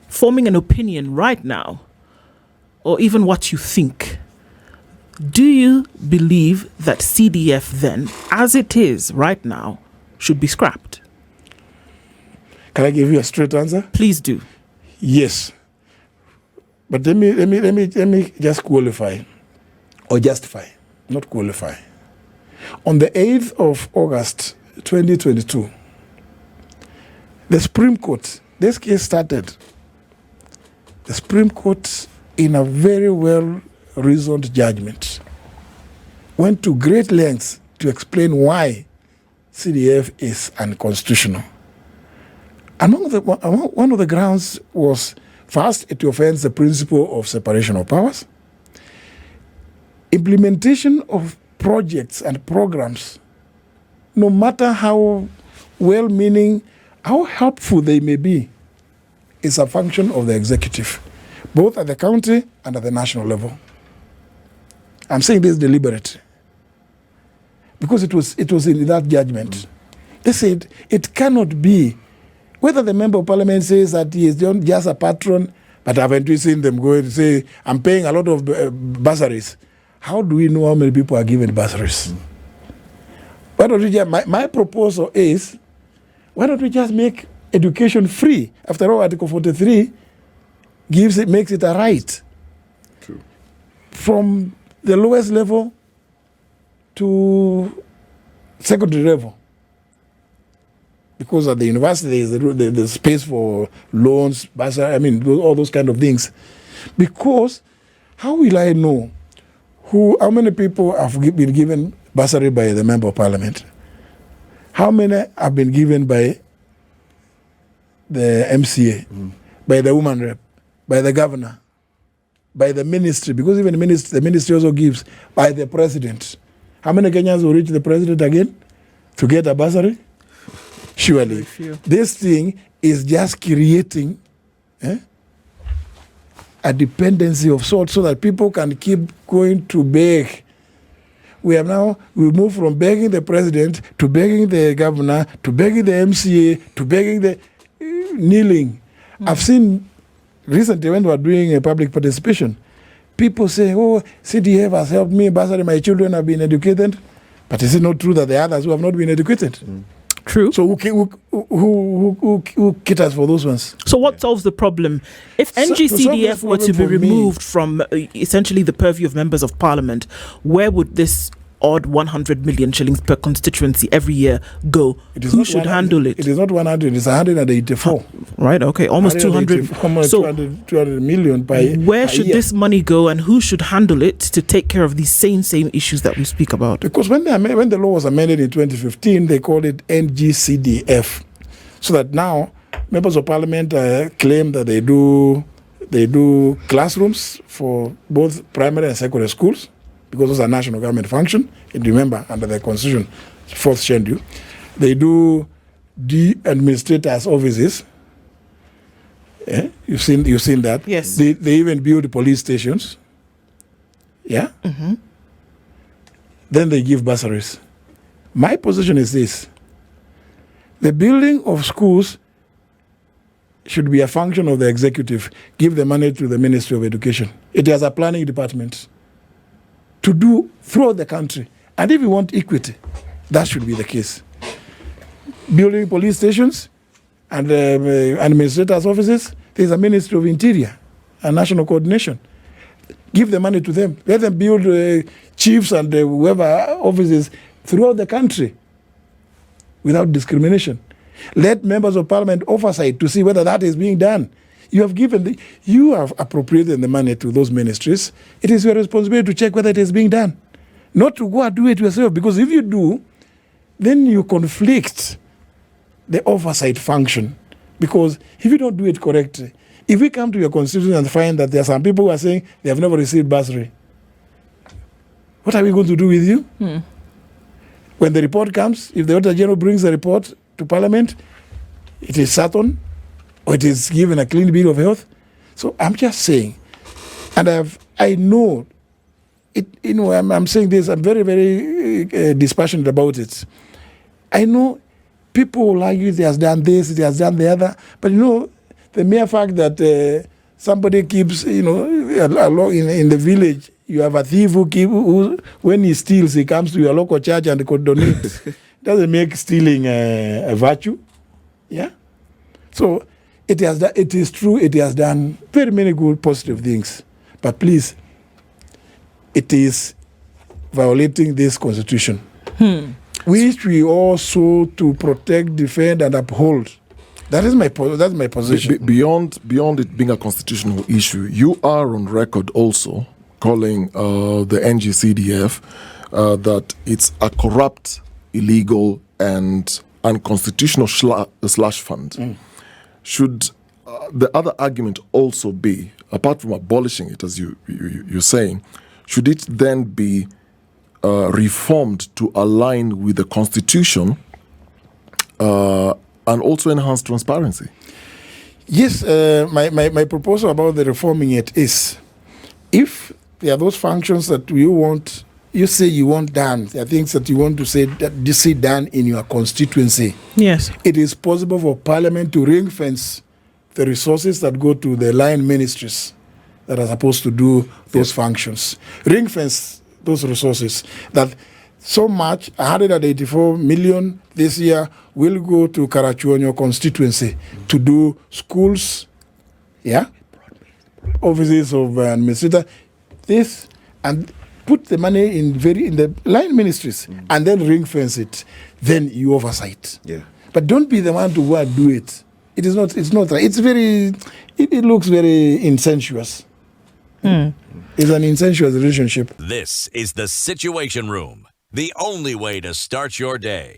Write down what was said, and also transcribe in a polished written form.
forming an opinion right now, or even what you think, do you believe that CDF then, as it is right now, should be scrapped? Can I give you a straight answer? Please do. Yes. But let me just qualify or justify, not qualify. On the 8th of August 2022, the Supreme Court, this case started, the Supreme Court, in a very well-reasoned judgment, went to great lengths to explain why CDF is unconstitutional. One of the grounds was, first, it offends the principle of separation of powers. Implementation of projects and programs, no matter how well-meaning, how helpful they may be, is a function of the executive, both at the county and at the national level. I'm saying this deliberately, because it was in that judgment. They said it cannot be, whether the member of parliament says that he is just a patron, but haven't we seen them go and say, I'm paying a lot of bursaries. How do we know how many people are given bursaries? Why don't we just, my proposal is, why don't we just make education free? After all, Article 43 makes it a right. True. From the lowest level to secondary level. Because at the university, there's the space for loans, all those kind of things. Because how will I know how many people have been given bursary by the member of parliament? How many have been given by the MCA, by the woman rep, by the governor, by the ministry? Because even the ministry also gives by the president. How many Kenyans will reach the president again to get a bursary? Surely, this thing is just creating a dependency of sorts so that people can keep going to beg. We move from begging the president to begging the governor to begging the MCA to begging the kneeling. I've seen recently when we were doing a public participation, people say, oh, CDF has helped me, bursary, my children have been educated. But is it not true that the others who have not been educated? True. So who caters for those ones? So what solves the problem? If NG-CDF were to be removed from essentially the purview of members of parliament, where would this odd 100 million shillings per constituency every year go? Who should handle it? It is not 100, it's 184. Right, okay, almost 200. Almost so 200 million per year. Where should this money go, and who should handle it to take care of these same issues that we speak about? Because when the law was amended in 2015, they called it NG-CDF. So that now members of parliament claim that they do classrooms for both primary and secondary schools, because those are national government function. And remember, under the Constitution, 4th schedule, they do the administrators' offices. You've seen that. Yes. They even build police stations. Yeah. Mm-hmm. Then they give bursaries. My position is this: the building of schools should be a function of the executive. Give the money to the Ministry of Education. It has a planning department to do throughout the country. And if you want equity, that should be the case. Building police stations and administrators' offices, there's a Ministry of Interior and National Coordination. Give the money to them. Let them build chiefs and whoever offices throughout the country without discrimination. Let members of parliament oversight to see whether that is being done. You have appropriated the money to those ministries. It is your responsibility to check whether it is being done. Not to go and do it yourself, because if you do, then you conflict the oversight function. Because if you don't do it correctly, if we come to your constituency and find that there are some people who are saying they have never received bursary, what are we going to do with you? When the report comes, if the Auditor General brings the report to Parliament, it is certain, or it is given a clean bill of health. So I'm just saying, and I know it. I'm saying this. I'm very, very dispassionate about it. I know people will argue he has done this, he has done the other, but the mere fact that somebody keeps, in the village, you have a thief who when he steals, he comes to your local church and donates. Doesn't make stealing a virtue. Yeah. So it is true. It has done very many good, positive things. But please, it is violating this constitution, which we also to protect, defend, and uphold. That's my position. Beyond it being a constitutional issue, you are on record also calling the NG-CDF that it's a corrupt, illegal, and unconstitutional slush fund. Should the other argument also be, apart from abolishing it, as you're saying, should it then be reformed to align with the Constitution and also enhance transparency? Yes, my proposal about the reforming it is, if there are those functions that you say you want done, there are things that you want to say done in your constituency. Yes. It is possible for Parliament to ring fence the resources that go to the line ministries that are supposed to do those functions. Ring fence those resources, that so much, 184 million this year, will go to Karachuonyo constituency to do schools, offices of administrator, this, and put the money in the line ministries, and then ring fence it. Then you oversight. Yeah. But don't be the one to go and do it. It is not. It's not right. It looks very incestuous. It's an incestuous relationship. This is the Situation Room, the only way to start your day.